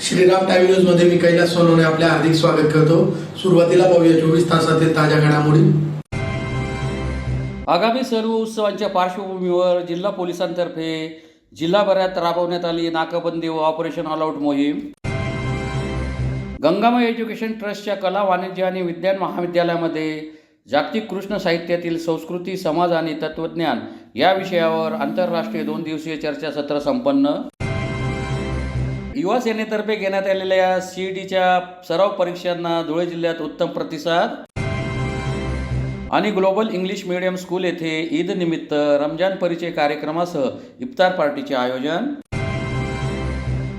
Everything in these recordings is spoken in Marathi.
श्रीराम टाइम न्यूज मध्ये मी कैलास सोनवणे आपले हार्दिक स्वागत करतो। सुरुवातीला पाहूया 24 तासातील ताज्या घडामोडी। आगामी सर्व उत्सवांच्या पार्श्वभूमीवर जिल्हा पोलिसांतर्फे जिल्हाभरात राबवण्यात आली नाकाबंदी व ऑपरेशन ऑल आउट मोहीम। गंगामाई एज्युकेशन ट्रस्टच्या कला, वाणिज्य आणि विज्ञान महाविद्यालयामध्ये जागतिक कृष्ण साहित्यातील संस्कृती, समाज आणि तत्वज्ञान या विषयावर आंतरराष्ट्रीय 2 दिवसीय चर्चासत्र संपन्न। युवा सेनेतर्फे घेण्यात आलेल्या CETच्या सराव परीक्षांना धुळे जिल्ह्यात उत्तम प्रतिसाद। आणि ग्लोबल इंग्लिश मीडियम स्कूल येथे ईद निमित्त रमजान परिचय कार्यक्रमासह इफ्तार पार्टीचे आयोजन।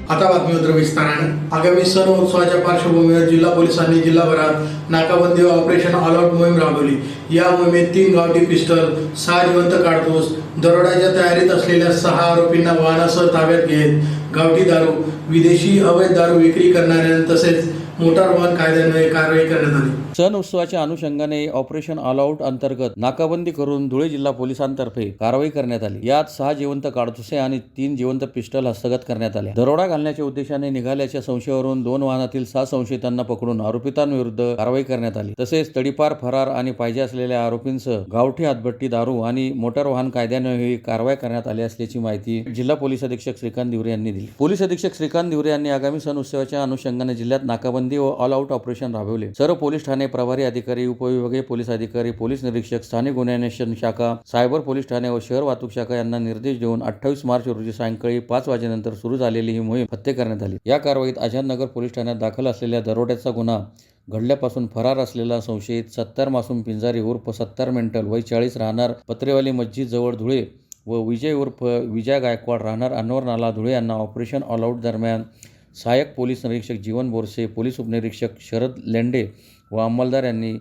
आता बातमीपत्र विस्ताराने। आगामी सण उत्सवाच्या पार्श्वभूमीवर जिल्हा पोलिसांनी जिल्हाभरात नाकाबंदी व ऑपरेशन ऑल आउट मोहीम राबवली। या मोहिमेत 3 गावठी पिस्टल, 6 जिवंत काडतूस, दरोड्याच्या तयारीत असलेल्या 6 आरोपींना वाहनासह ताब्यात घेत गावठी दारू, विदेशी अवैध दारू विक्री करणाऱ्यांना तसेच मोटार वाहन कायद्यान्वये कारवाई करण्यात आली। सण उत्सवाच्या अनुषंगाने ऑपरेशन ऑल आउट अंतर्गत नाकाबंदी करून धुळे जिल्हा पोलिसांतर्फे कारवाई करण्यात आली। यात 6 जिवंत काडतुसे आणि 3 जिवंत पिस्टल हस्तगत करण्यात आले। दरोडा घालण्याच्या उद्देशाने निघाल्याच्या संशयावरून 2 वाहनातील 6 संशयितांना पकडून आरोपितांविरुद्ध कारवाई करण्यात आली। तसेच तडीपार, फरार आणि पाहिजे असलेल्या आरोपींसह गावठी हातभट्टी दारू आणि मोटार वाहन कायद्यान्वये कारवाई करण्यात आली असल्याची माहिती जिल्हा पोलीस अधीक्षक श्रीकांत दिवरे यांनी दिली। पोलीस अधीक्षक श्रीकांत दिवरे यांनी आगामी सण उत्सवाच्या अनुषंगाने जिल्ह्यात नाकाबंदी व ऑल आउट ऑपरेशन राबवले। सर्व पोलीस ठाणे प्रभारी अधिकारी, उपविभागीय पोलीस अधिकारी, पोलीस निरीक्षक, स्थानिक गुन्हे अन्वेषण शाखा, सायबर पोलीस ठाणे व शहर वाहतूक शाखा यांना निर्देश देऊन 28 मार्च रोजी सायंकाळी 5 वाजेनंतर सुरू झालेली ही मोहीम फत्ते करण्यात आली। या कारवाईत आझादनगर पोलीस ठाण्यात दाखल असलेल्या दरोड्याचा गुन्हा घडल्यापासून फरार असलेला संशयित सत्तार मासूम पिंजारी उर्फ सत्तार मेंटल वय 40 राहणार पत्रेवाली मस्जिद जवळ धुळे व विजय उर्फ विजय गायकवाड राहणार अनवर नाला धुळे यांना ऑपरेशन ऑल आउट दरम्यान सहाय्यक पोलीस निरीक्षक जीवन बोरसे, पोलीस उपनिरीक्षक शरद लेंडे व अंमलदार यांनी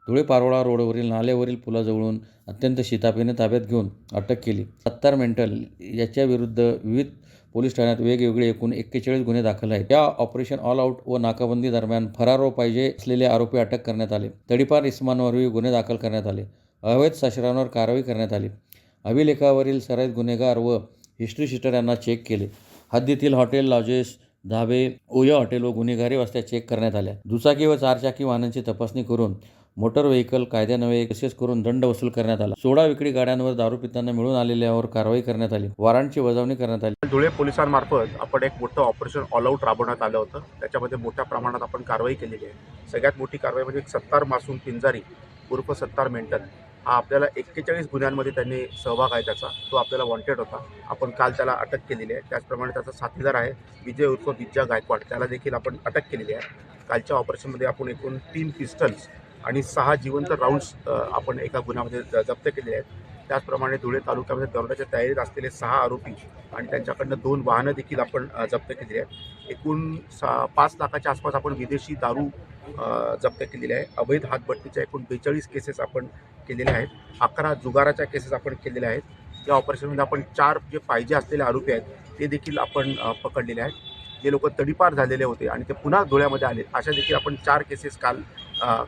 धुळे पारोळा रोडवरील नाल्यावरील पुलाजवळून अत्यंत शिताफीने ताब्यात घेऊन अटक केली। सत्तार मेंटल याच्या विरुद्ध विविध पोलीस ठाण्यात वेगवेगळे एकूण 41 गुन्हे दाखल आहेत। या ऑपरेशन ऑल आउट व नाकाबंदी दरम्यान फरार व पाहिजे असलेले आरोपी अटक करण्यात आले। तडीपार इस्मांवरही गुन्हे दाखल करण्यात आले। अवैध शस्त्रांवर कारवाई करण्यात आली। अभिलेखावरील सराईत गुन्हेगार व हिस्ट्री शीटर यांना चेक केले। हद्दीतील हॉटेल, लॉजेस, धाबे, ओया हॉटेल व गुन्हेगारी वस्त्या चेक करण्यात आल्या। दुचाकी व 4 चाकी वाहनांची तपासणी करून मोटर व्हेकल कायद्यान्वये केसेस करून दंड वसूल करण्यात आला। सोडा विक्री गाड्यांवर दारू पिताना मिळून आलेल्यावर कारवाई करण्यात आली। वॉरंटची बजावणी करण्यात आली। धुळे पोलिसांमार्फत आपण एक मोठं ऑपरेशन ऑल आउट राबवण्यात आलं होतं। त्याच्यामध्ये मोठ्या प्रमाणात आपण कारवाई केलेली आहे। सगळ्यात मोठी कारवाई म्हणजे सत्तार मासूम पिंजारी उर्फ सत्तार मेंटल हा आपल्याला 41 गुन्ह्यांमध्ये त्यांनी सहभाग आहे त्याचा, तो आपल्याला वॉन्टेड होता। आपण काल त्याला अटक केलेली आहे। त्याचप्रमाणे त्याचा साथीदार आहे विजय उर्फ विजय गायकवाड, त्याला देखील आपण अटक केलेली आहे। कालच्या ऑपरेशनमध्ये आपण एकूण 3 पिस्टल्स आणि 6 जिवंत राऊंड्स आपण एका गुन्ह्यामध्ये जप्त केलेले आहेत। त्याचप्रमाणे धुळे तालुक्यामध्ये दरोड्याच्या तयारीत असलेले 6 आरोपी आणि त्यांच्याकडनं 2 वाहनं देखील आपण जप्त केलेली आहेत। एकूण 5 लाखाच्या आसपास आपण विदेशी दारू जप्त केलेली आहे। अवैध हातभट्टीच्या एकूण 42 केसेस आपण केलेल्या आहेत। 11 जुगाराच्या केसेस आपण केलेल्या आहेत। या ऑपरेशनमध्ये आपण 4 जे पाहिजे असलेले आरोपी आहेत ते देखील आपण पकडलेले आहेत। जे लोक तडीपार झालेले होते आणि ते पुन्हा धुळ्यामध्ये आले अशा देखील आपण 4 केसेस काल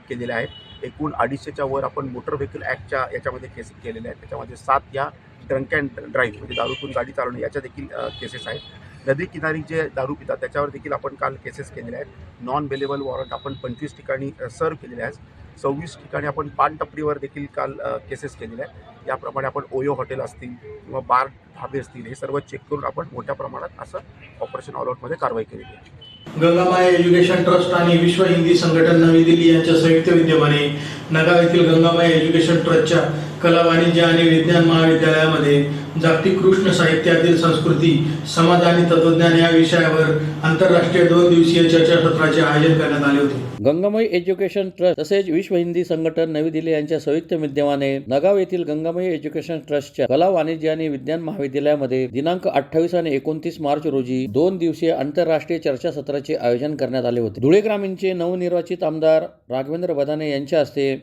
केलेल्या आहेत। एकूण 250च्या वर आपण मोटर व्हेकल ॲक्टच्या याच्यामध्ये केसेस केलेल्या आहेत। त्याच्यामध्ये 7 या ड्रंक अँड ड्राईव्ह म्हणजे दारूतून गाडी चालवणे याच्या देखील केसेस आहेत। नदी किनारी जे दारू पितात त्याच्यावर देखील आपण काल केसेस केलेल्या आहेत। नॉन बेलेबल वॉरंट आपण 25 ठिकाणी सर्व केलेले आहेत। 26 ठिकाणी आपण पान टपरीवर देखील काल केसेस केलेल्या आहेत। याप्रमाणे आपण ओयो हॉटेल असतील किंवा बार, ढाबे असतील हे सर्व चेक करून आपण मोठ्या प्रमाणात असं ऑपरेशन ऑल आउटमध्ये कारवाई केलेली आहे। गंगामाई एज्युकेशन ट्रस्ट आणि विश्व हिंदी संघटन नवी दिल्ली यांच्या संयुक्त विद्यमाने नगाव येथील गंगामाई एज्युकेशन ट्रस्टच्या कला, वाणिज्य आणि विज्ञान महाविद्यालयामध्ये जागतिक कृष्ण साहित्यातील संस्कृती, समाज आणि तत्वज्ञान या विषयावर आंतरराष्ट्रीय 2 दिवसीय चर्चासत्राचे आयोजन करण्यात आले होते। गंगामाई एज्युकेशन ट्रस्ट तसेच विश्व हिंदी संघटन नवी दिल्ली यांच्या संयुक्त विद्यमाने नगाव येथील गंगामाई एज्युकेशन ट्रस्टच्या कला, वाणिज्य आणि विज्ञान महाविद्यालयामध्ये दिनांक 28 आणि 29 मार्च रोजी 2 दिवसीय आंतरराष्ट्रीय चर्चासत्राचे आयोजन करण्यात आले होते। धुळे ग्रामीणचे नवनिर्वाचित आमदार राघवेंद्र बदाने यांच्या हस्ते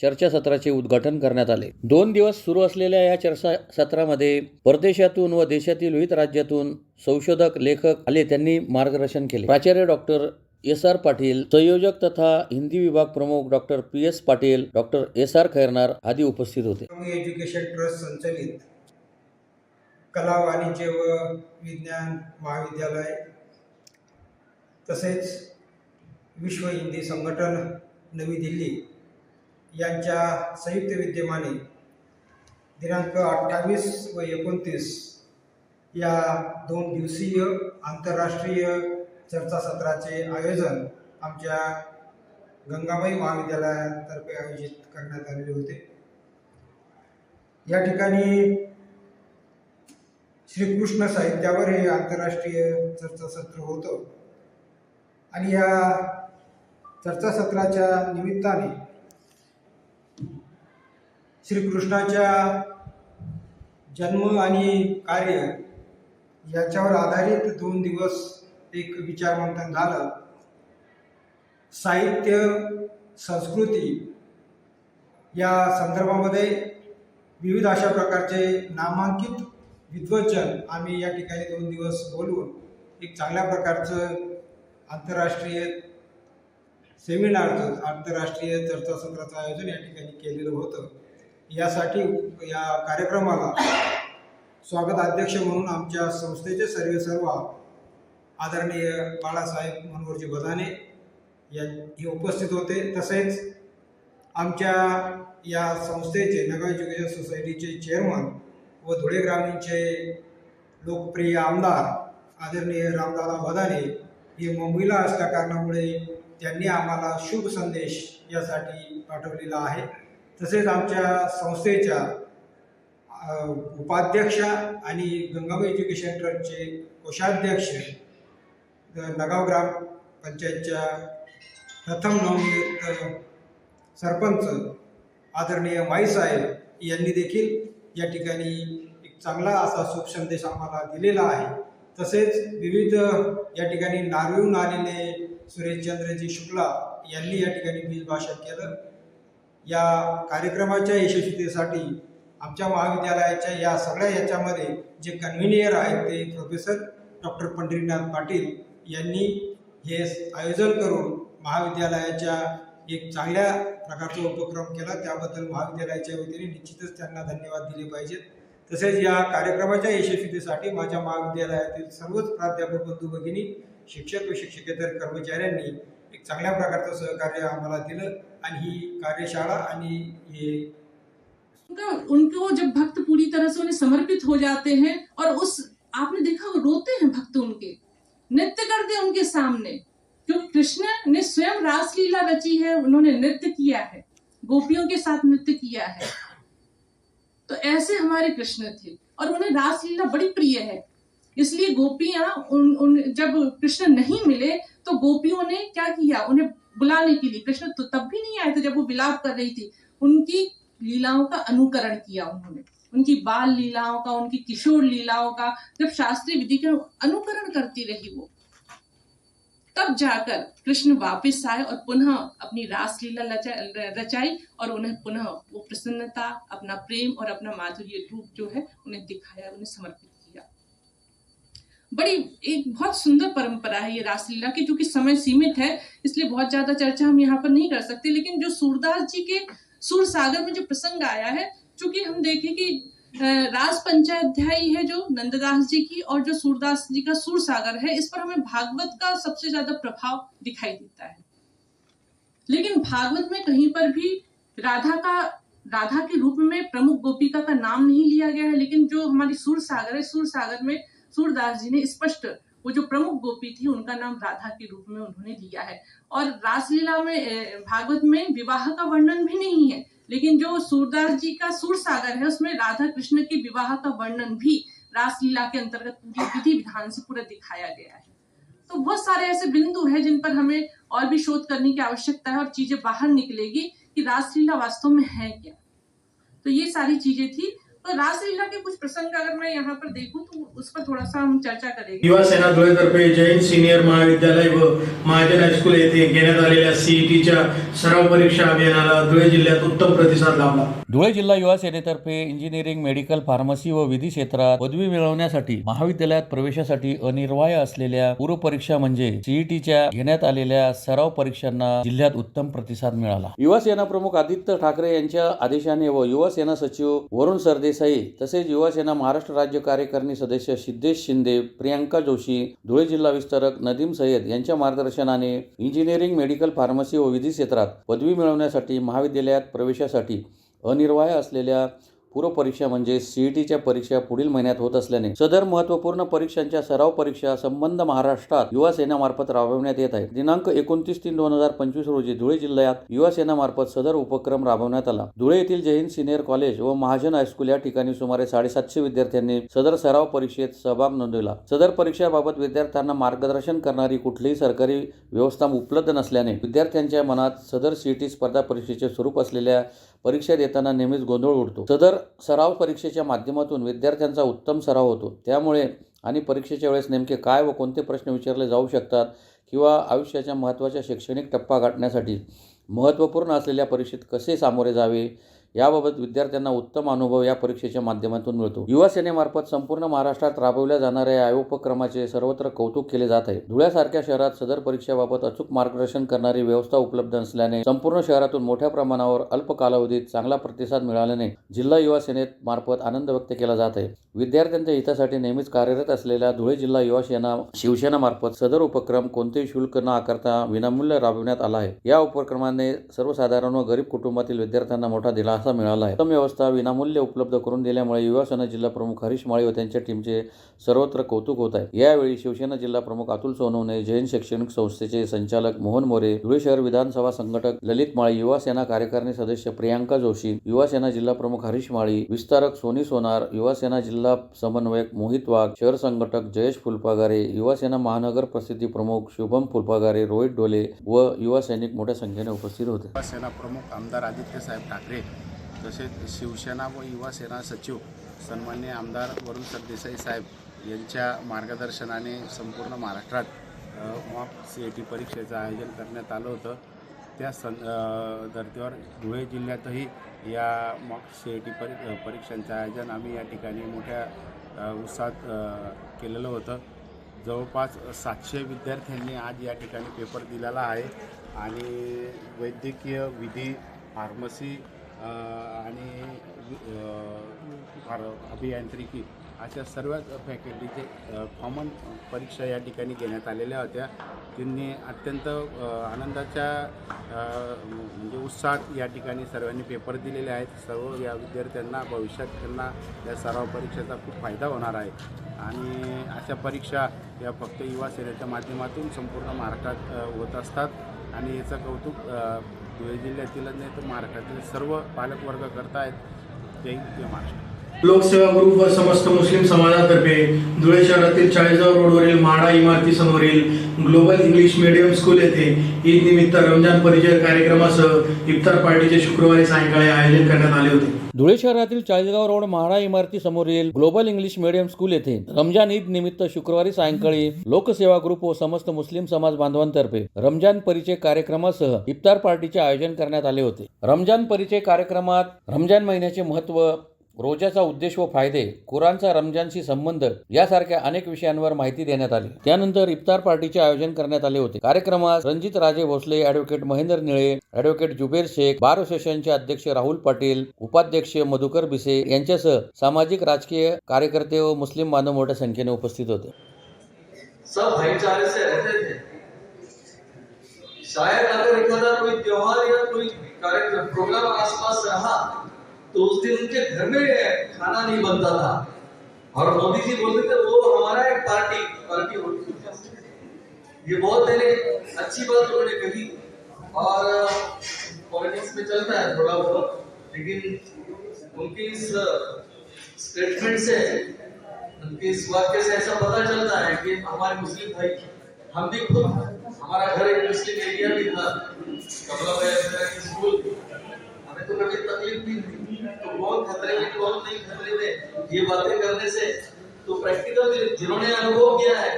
चर्चासत्राचे उद्घाटन करण्यात आले। 2 दिवस सुरू असलेल्या या चर्चासत्रामध्ये परदेशातून व देशातील विविध राज्यातून संशोधक, लेखक आले, त्यांनी मार्गदर्शन केले। प्राचार्य डॉक्टर SR पाटील, संयोजक तथा हिंदी विभाग प्रमुख doctor PS Patil, doctor SR Khairnar आदी उपस्थित होते। एज्युकेशन ट्रस्ट संचालित कला, वाणिज्य व विज्ञान महाविद्यालय तसेच विश्व हिंदी संघटन नवी दिल्ली यांच्या संयुक्त विद्यमाने दिनांक 28 व 29 या 2 दिवसीय आंतरराष्ट्रीय चर्चासत्राचे आयोजन आमच्या गंगाबाई महाविद्यालयातर्फे आयोजित करण्यात आलेले होते. या ठिकाणी श्रीकृष्ण साहित्यावर हे आंतरराष्ट्रीय चर्चासत्र होतं आणि या चर्चासत्राच्या निमित्ताने श्रीकृष्णाच्या जन्म आणि कार्य याच्यावर आधारित 2 दिवस एक विचारमंथन झालं. साहित्य संस्कृती या संदर्भामध्ये विविध अशा प्रकारचे नामांकित विद्वज्जन आम्ही या ठिकाणी 2 दिवस बोलवून एक चांगल्या प्रकारचं आंतरराष्ट्रीय सेमिनारचं आंतरराष्ट्रीय चर्चासत्राचं आयोजन या ठिकाणी केलेलं होतं. यासाठी या कार्यक्रमाला स्वागत अध्यक्ष म्हणून आमच्या संस्थेचे सर्व आदरणीय बाळासाहेब मनोहरजी बदाने हे उपस्थित होते. तसेच आमच्या या संस्थेचे नगा एज्युकेशन सोसायटीचे चेअरमन व धुळे ग्रामीणचे लोकप्रिय आमदार आदरणीय रामदादा बदाने हे मुंबईला असल्या कारणामुळे त्यांनी आम्हाला शुभ संदेश यासाठी पाठवलेला आहे. तसेच आमच्या संस्थेच्या उपाध्यक्षा आणि गंगाबाई एज्युकेशन ट्रस्टचे कोषाध्यक्ष नगाव ग्राम पंचायतच्या प्रथम नवनियुक्त सरपंच आदरणीय माईसाहेब यांनी देखील या ठिकाणी एक चांगला असा शुभ संदेश आम्हाला दिलेला आहे. तसेच विविध या ठिकाणी नारळून आलेले सुरेशचंद्रजी शुक्ला यांनी या ठिकाणी बीजभाषण केलं. या कार्यक्रमाच्या यशस्वीतेसाठी आमच्या महाविद्यालयाच्या या सगळ्या याच्यामध्ये जे कन्व्हिनियर आहेत ते प्रोफेसर डॉक्टर पंढरीनाथ पाटील यांनी हे आयोजन करून महाविद्यालयाच्या एक चांगल्या प्रकारचा उपक्रम केला. त्याबद्दल महाविद्यालयाच्या वतीने निश्चितच त्यांना धन्यवाद दिले पाहिजेत. तसेच या कार्यक्रमाच्या यशस्वीतेसाठी माझ्या महाविद्यालयातील सर्वच प्राध्यापक बंधू भगिनी, शिक्षक व शिक्षकेतर कर्मचाऱ्यांनी एक चांगल्या प्रकारचं सहकार्य आम्हाला दिलं आणि ही कार्यशाळा आणि हे उनको जब भक्त पूरी तरह से उन्हें समर्पित हो जाते हैं और उस आपने देखा वो रोते हैं भक्त, उनके नृत्य करते हैं उनके सामने, क्योंकि कृष्ण ने स्वयं रासलीला रची है, उन्होंने नृत्य किया है, गोपियों के साथ नृत्य किया है. तो ऐसे हमारे कृष्ण थे और उन्हें रासलीला बड़ी प्रिय है. इसलिए गोपियां जब कृष्ण नहीं मिले तो गोपियों ने क्या किया, उन्हें बुलाने के लिए, कृष्ण तो तब भी नहीं आए थे जब वो विलाप कर रही थी, उनकी लीलाओं का अनुकरण किया उन्होंने, उनकी बाल लीलाओं का, उनकी किशोर लीलाओं का जब शास्त्रीय विधि का अनुकरण करती रही वो, तब जाकर कृष्ण वापस आए और पुनः अपनी रासलीला रचाई और उन्हें पुनः वो प्रसन्नता, अपना प्रेम और अपना माधुर्य रूप जो है उन्हें दिखाया, उन्हें समर्पित किया. बड़ी एक बहुत सुंदर परंपरा है ये रासलीला की, जो कि समय सीमित है इसलिए बहुत ज्यादा चर्चा हम यहाँ पर नहीं कर सकते. लेकिन जो सूरदास जी के सूर सागर में जो प्रसंग आया है, चूंकि हम देखें कि रास पंचाध्यायी है जो नंददास जी की और जो सूरदास जी का सूर सागर है, इस पर हमें भागवत का सबसे ज्यादा प्रभाव दिखाई देता है. लेकिन भागवत में कहीं पर भी राधा के रूप में प्रमुख गोपिका का नाम नहीं लिया गया है. लेकिन जो हमारी सूर सागर है, सूर सागर में सूरदास जी ने स्पष्ट वो जो प्रमुख गोपी थी उनका नाम राधा के रूप में उन्होंने लिया है. और रासलीला में भागवत में विवाह का वर्णन भी नहीं है, लेकिन जो सूरदास जी का सूर सागर है उसमें राधा कृष्ण के विवाह का वर्णन भी रासलीला के अंतर्गत पूरी विधि विधान से पूरा दिखाया गया है. तो बहुत सारे ऐसे बिंदु हैं जिन पर हमें और भी शोध करने की आवश्यकता है और चीजें बाहर निकलेगी कि रासलीला वास्तव में है क्या. तो ये सारी चीजें थी. तो रासलीला के कुछ प्रसंग अगर मैं यहाँ पर देखूं तो उस पर थोड़ा सा हम चर्चा करेंगे. युवा सेना धुळेतर्फे जैन सिनियर महाविद्यालय व महाजन हायस्कूल येथे घेण्यात आलेल्या सीईटीच्या सराव परीक्षा अभियानाला धुळे जिल्ह्यात उत्तम प्रतिसाद लाभला. धुळे जिल्हा युवा सेनेतर्फे इंजिनिअरिंग, मेडिकल, फार्मसी व विधी क्षेत्रात पदवी मिळवण्यासाठी महाविद्यालयात प्रवेशासाठी अनिवार्य असलेल्या पूर्वपरीक्षा म्हणजे सीईटीच्या घेण्यात आलेल्या सराव परीक्षांना जिल्ह्यात उत्तम प्रतिसाद मिळाला. युवा सेना प्रमुख आदित्य ठाकरे यांच्या आदेशाने व युवा सेना सचिव वरुण सरदेसाई देसाई तसेच युवासेना महाराष्ट्र राज्य कार्यकारिणी सदस्य सिद्धेश शिंदे, प्रियांका जोशी, धुळे जिल्हा विस्तारक नदीम सय्यद यांच्या मार्गदर्शनाने इंजिनिअरिंग, मेडिकल, फार्मसी व विधी क्षेत्रात पदवी मिळवण्यासाठी महाविद्यालयात प्रवेशासाठी अनिर्वाह्य असलेल्या पूर्वपरीक्षा म्हणजे CETच्या परीक्षा पुढील महिन्यात होत असल्याने सदर महत्त्वपूर्ण परीक्षांच्या सराव परीक्षा संबंध महाराष्ट्रात युवा सेनामार्फत राबवण्यात येत आहे. दिनांक 29/3/2025 रोजी धुळे जिल्ह्यात युवा सेनामार्फत सदर उपक्रम राबवण्यात आला. धुळे येथील जय हिंद सिनियर कॉलेज व महाजन हायस्कूल या ठिकाणी सुमारे 750 विद्यार्थ्यांनी सदर सराव परीक्षेत सहभाग नोंदवला. सदर परीक्षेबाबत विद्यार्थ्यांना मार्गदर्शन करणारी कुठलीही सरकारी व्यवस्था उपलब्ध नसल्याने विद्यार्थ्यांच्या मनात सदर CET स्पर्धा परीक्षेचे स्वरूप असलेल्या परीक्षा देताना नेहमीच गोंधळ उडतो. सदर सराव परीक्षेच्या माध्यमातून विद्यार्थ्यांचा उत्तम सराव होतो. त्यामुळे आणि परीक्षेच्या वेळेस नेमके काय व कोणते प्रश्न विचारले जाऊ शकतात किंवा आयुष्याच्या महत्त्वाच्या शैक्षणिक टप्पा गाठण्यासाठी महत्त्वपूर्ण असलेल्या परीक्षेत कसे सामोरे जावे याबाबत विद्यार्थ्यांना उत्तम अनुभव या परीक्षेच्या माध्यमातून मिळतो. युवा सेनेमार्फत संपूर्ण महाराष्ट्रात राबवल्या जाणाऱ्या या उपक्रमाचे सर्वत्र कौतुक केले जात आहे. धुळ्यासारख्या शहरात सदर परीक्षेबाबत अचूक मार्गदर्शन करणारी व्यवस्था उपलब्ध नसल्याने संपूर्ण शहरातून मोठ्या प्रमाणावर अल्प कालावधीत चांगला प्रतिसाद मिळाल्याने जिल्हा युवा सेनेत मार्फत आनंद व्यक्त केला जात आहे. विद्यार्थ्यांच्या हितासाठी नेहमीच कार्यरत असलेल्या धुळे जिल्हा युवा सेना शिवसेना मार्फत सदर उपक्रम कोणतेही शुल्क न आकारता विनामूल्य राबविण्यात आला आहे. या उपक्रमाने सर्वसाधारण व गरीब कुटुंबातील विद्यार्थ्यांना मोठा दिलासा मिळाला आहे. उत्तम व्यवस्था विनामूल्य उपलब्ध करून दिल्यामुळे युवा सेना जिल्हा प्रमुख हरीश माळी व त्यांच्या टीमचे सर्वत्र कौतुक होत आहे. यावेळी शिवसेना जिल्हा प्रमुख अतुल सोनवणे, जैन शैक्षणिक संस्थेचे संचालक मोहन मोरे, धुळे शहर विधानसभा संघटक ललित माळी, युवा सेना कार्यकारिणी सदस्य प्रियांका जोशी, युवा सेना जिल्हा प्रमुख हरीश माळी, विस्तारक सोनी सोनार, युवा सेना जिल्हा समन्वयक मोहित वाघ, शहर संघटक जयेश फुलपागारे, युवा सेना महानगर प्रसिद्धी प्रमुख शुभम फुलपागारे, रोहित डोले व युवा सैनिक मोठ्या संख्येने उपस्थित होते. युवा सेना प्रमुख आमदार आदित्यसाहेब ठाकरे तसेच शिवसेना व युवा सेना सचिव सन्माननीय आमदार वरुण सरदेसाई साहेब यांच्या मार्गदर्शनाने संपूर्ण महाराष्ट्रात मॉक CET परीक्षेचं आयोजन करण्यात आलं होतं. त्या धर्तीवर धुळे जिल्ह्यातही या मॉक CET परीक्षांचं आयोजन आम्ही या ठिकाणी मोठ्या उत्साहात केलेलं होतं. जवळपास 700 विद्यार्थ्यांनी आज या ठिकाणी पेपर दिलेला आहे आणि वैद्यकीय, विधी, फार्मसी आणि अभियांत्रिकी अशा सर्व फॅकल्टीचे कॉमन परीक्षा या ठिकाणी घेण्यात आलेल्या होत्या. त्यांनी अत्यंत आनंदाच्या म्हणजे उत्साहात या ठिकाणी सर्वांनी पेपर दिलेले आहेत. सर्व या विद्यार्थ्यांना भविष्यात त्यांना या सराव परीक्षेचा खूप फायदा होणार आहे आणि अशा परीक्षा या फक्त युवा सेनेच्या माध्यमातून संपूर्ण महाराष्ट्रात होत असतात आणि याचं कौतुक धुळे जिल्ह्यातीलच नाही तर महाराष्ट्रातील सर्व पालकवर्ग करतायत. जय हिंद, जय महाराष्ट्र. लोकसेवा ग्रुप व समस्त मुस्लिम समाजातर्फे धुळे शहरातील 40गाव रोडवरील म्हाडा इमारतीसमोरील ग्लोबल इंग्लिश मीडियम स्कूल येथे ईद निमित्त रमजान परिचय कार्यक्रमासह इफ्तार पार्टीचे शुक्रवारी सायंकाळी आयोजन करण्यात आले होते. धुळे शहरातील 40गाव रोड म्हाडा इमारती समोरील ग्लोबल इंग्लिश मीडियम स्कूल येथे रमजान ईद निमित्त शुक्रवारी सायंकाळी लोकसेवा ग्रुप व समस्त मुस्लिम समाज बांधवांतर्फे रमजान परिचय कार्यक्रमासह इफ्तार पार्टीचे आयोजन करण्यात आले होते. रमजान परिचय कार्यक्रमात रमजान महिन्याचे महत्त्व, रोजाचा उद्देश व फायदे, कुराणचा रमजानशी संबंध यासारख्या अनेक विषयांवर माहिती देण्यात आली. त्यानंतर इफ्तार पार्टीचे आयोजन करण्यात आले होते. कार्यक्रमात रणजित राजे भोसले, ॲडव्होकेट महेंद्र निळे, ॲडव्होकेट जुबेर शेख, बार असोसिएशनचे अध्यक्ष राहुल पाटील, उपाध्यक्ष मधुकर बिसे यांच्यासह सामाजिक राजकीय कार्यकर्ते व मुस्लिम बांधव मोठ्या संख्येने उपस्थित होते. सब भाईचारे से रहते थे. शायद अगर एखादा कोई त्योहार या कोई कार्यक्रम प्रोग्राम आसपास रहा तो उस दिन उनके घर में खाना नहीं बनता था और मोदी जी बोलते थे वो हमारा एक पार्टी होती थी. ये बहुत अच्छी बात उन्होंने कही और पॉलिटिक्स में चलता है थोड़ा बहुत, लेकिन उनकी इस स्टेटमेंट से, उनके इस वाक्य से ऐसा पता चलता है कि हमारे मुस्लिम भाई, हम भी खुद, हमारा घर एक मुस्लिम एरिया भी था, कमला भाई स्कूल, हमें तो कभी तकलीफ नहीं हुई. तो कौन खतरे में कौन नहीं खतरे में, ये बातें करने से तो प्रैक्टिकल जिन्होंने अनुभव किया है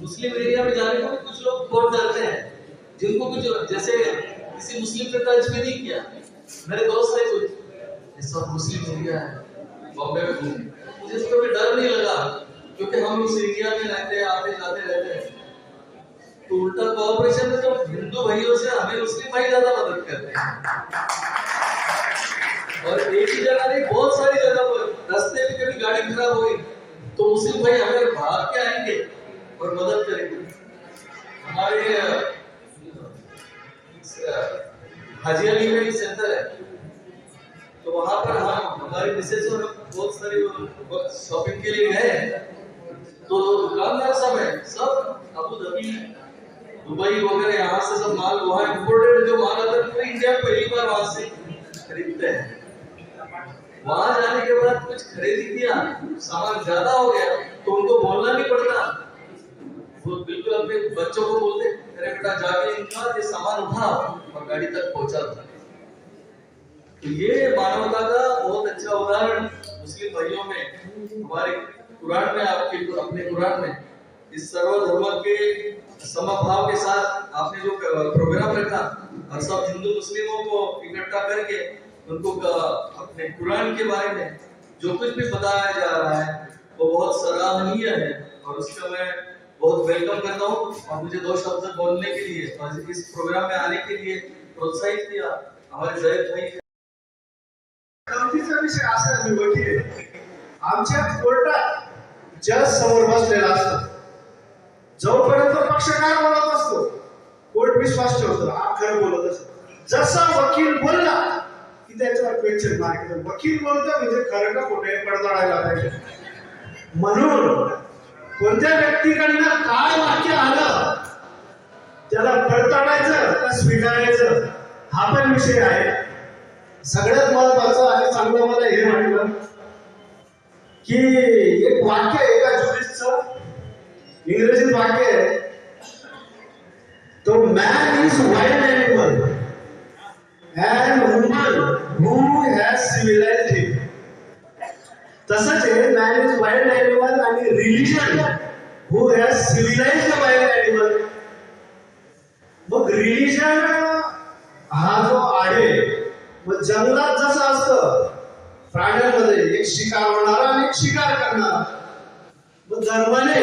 मुस्लिम एरिया में जाने को भी कुछ लोग बहुत डरते हैं, जिनको कुछ जैसे किसी मुस्लिम ने टच भी नहीं किया. मेरे दोस्त है कुछ, इस वक्त मुस्लिम एरिया है बॉम्बे में, मुझे इसको भी डर नहीं लगा क्योंकि हम उस एरिया में रहते हैं, आते जाते रहते हैं. तो उल्टा कोऑपरेशन में तो हिंदू भाइयों से हमें मुस्लिम भाई ज्यादा मदद करते हैं और एक ही जगह नहीं बहुत सारी जगह पर गाड़ी खराब हुई तो मुस्लिम भाई हमें भाग के आएंगे और मदद करेंगे। हमारे हाजी अली में एक सेंटर है, तो वहां पर हम हमारी मिसेज और बहुत सारी शॉपिंग के लिए गए, तो दुकानदार सब है, सब अबू धाबी दुबई वगैरह यहाँ से सब माल, वहाँ इम्पोर्टेड जो माल आता है पूरी इंडिया में पहली बार वहां से खरीदते हैं। वहां जाने के बाद कुछ खरीदी किया, सामान ज्यादा हो गया तो उनको बोलना नहीं पड़ता, वो बिल्कुल अपने बच्चों को बोलते, अरे बेटा जाके इनका ये सामान उठा और गाड़ी तक पहुंचा था। तो ये मानवता का बहुत अच्छा उदाहरण मुस्लिम भाइयों में, हमारे कुरान में, आपके अपने कुरान में इस सर्वधर्म के समभाव के साथ आपने जो प्रोग्राम रखा और सब हिंदू मुस्लिमों को इकट्ठा करके उनको अपने कुरान के बारे में जो कुछ भी बताया जा रहा है वो बहुत सराहनीय है, और उसका मैं बहुत वेलकम करता हूँ। और मुझे 2 शब्द बोलने के लिए और इस प्रोग्राम में आने के लिए प्रोत्साहित किया हमारे जयद भाई। गमतीचा विषय असा आहे, मी वकील आहे, आमच्या कोर्टात जज समोर बसलेला असतो, जोपर्यंत पक्षकार बोलत असतो कोर्ट विश्वास ठेवतो, हा खरं बोलत असतो। जसा वकील बोलला की त्याच्यावर क्वेश्चन मार्क येतो, वकील बोलतो म्हणजे खरं का खोटे पडताळायला पाहिजे। म्हणून कोणत्या व्यक्तीकडनं काय वाक्य आलं त्याला पडताळायचं का स्वीकारायचं हा पण विषय आहे। सगळ्यात महत्वाचं आणि चांगलं मला हे वाटलं की एक वाक्य आहे एका ज्युरिस्टचं, इंग्रजीत वाक्य आहे, तो man is wild animal and woman who has civilized him. तसंच आहे, मॅन इज वाईल्ड एनिमल आणि religion who has civilized the wild animal. मग रिलिजन हा जो आहे, मग जंगलात जसं असतं प्राण्यांमध्ये एक शिकार होणारा आणि एक शिकार करणारा, मग धर्माने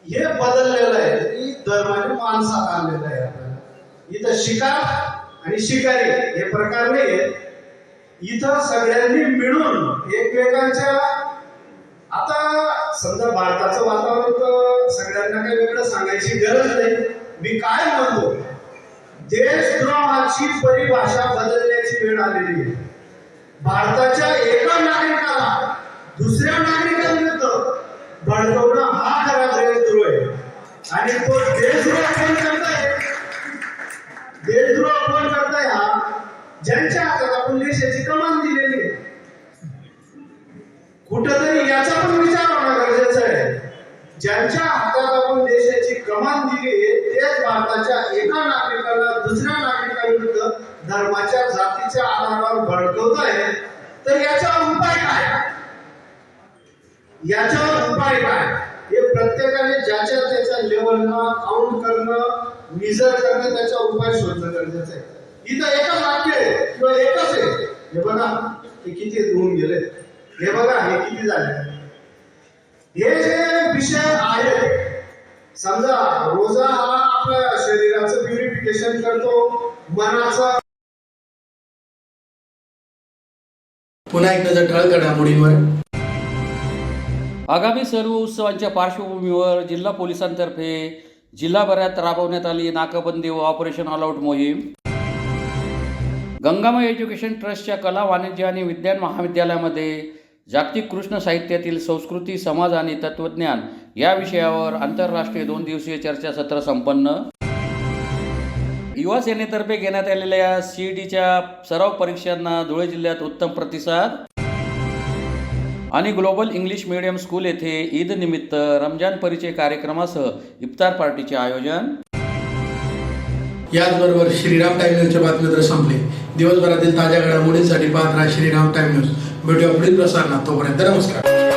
हे बदललेलं आहे की धर्माने माणसात आणलेलं आहे आपल्याला। इथं शिकार आणि शिकारी हे प्रकार नाही आहेत, इथं सगळ्यांनी मिळून एकमेकांच्या, आता समजा भारताचं वातावरण तर सगळ्यांना काही वेगळं सांगायची गरज नाही, मी काय म्हणतो, देशद्रोहाची परिभाषा बदलण्याची वेळ आलेली आहे। भारताच्या एका नागरिकाला दुसऱ्या नागरिकांविरुद्ध भडकवणं हा खरा देशद्रोह आहे, आणि तो देशद्रोह कोण करताय, देशद्रोह कोण करताय, हा ज्यांच्या हातात आपण देशाची कमान दिलेली आहे। कुठंतरी याचा पण विचार होणं गरजेचं आहे, ज्यांच्या हातात आपण देशाची कमान दिली आहे तेच भारताच्या एका नागरिकाला दुसऱ्या नागरिकांविरुद्ध धर्माच्या जातीच्या आधारावर भडकवत आहे, तर याच्यावर उपाय काय, याच्यावर उपाय काय हे प्रत्येकाने ज्याच्या त्याच्या लेवलला काउंट करणं, मेजर करणं, त्याचा उपाय शोधणं गरजेचं आहे। इथं एकच वाक्य आहे किंवा एकच आहे, हे बघा हे किती होऊन गेले, हे बघा हे किती झाले, हे जे विषय आहे, समजा रोजा हा आपल्या शरीराचं प्युरिफिकेशन करतो, मनाचं। पुन्हा एक नजर ठळक घडामोडींवर। आगामी सर्व उत्सवांच्या पार्श्वभूमीवर जिल्हा पोलिसांतर्फे जिल्हाभरात राबवण्यात आली नाकाबंदी व ऑपरेशन ऑल आउट मोहीम। गंगामाई एज्युकेशन ट्रस्टच्या कला, वाणिज्य आणि विज्ञान महाविद्यालयामध्ये जागतिक कृष्ण साहित्यातील संस्कृती, समाज आणि तत्वज्ञान या विषयावर आंतरराष्ट्रीय 2 दिवसीय चर्चासत्र संपन्न। युवा सेनेतर्फे घेण्यात आलेल्या CETच्या सराव परीक्षांना धुळे जिल्ह्यात उत्तम प्रतिसाद। आणि ग्लोबल इंग्लिश मीडियम स्कूल येथे ईद निमित्त रमजान परिचय कार्यक्रमासह इफ्तार पार्टीचे आयोजन। याचबरोबर श्रीराम टाइम न्यूजच्या बातमीपत्र संपले। दिवसभरातील ताज्या घडामोडींसाठी पाहत राहा श्रीराम टाइम न्यूज। भेटूया पुढील प्रसारणात, तोपर्यंत नमस्कार।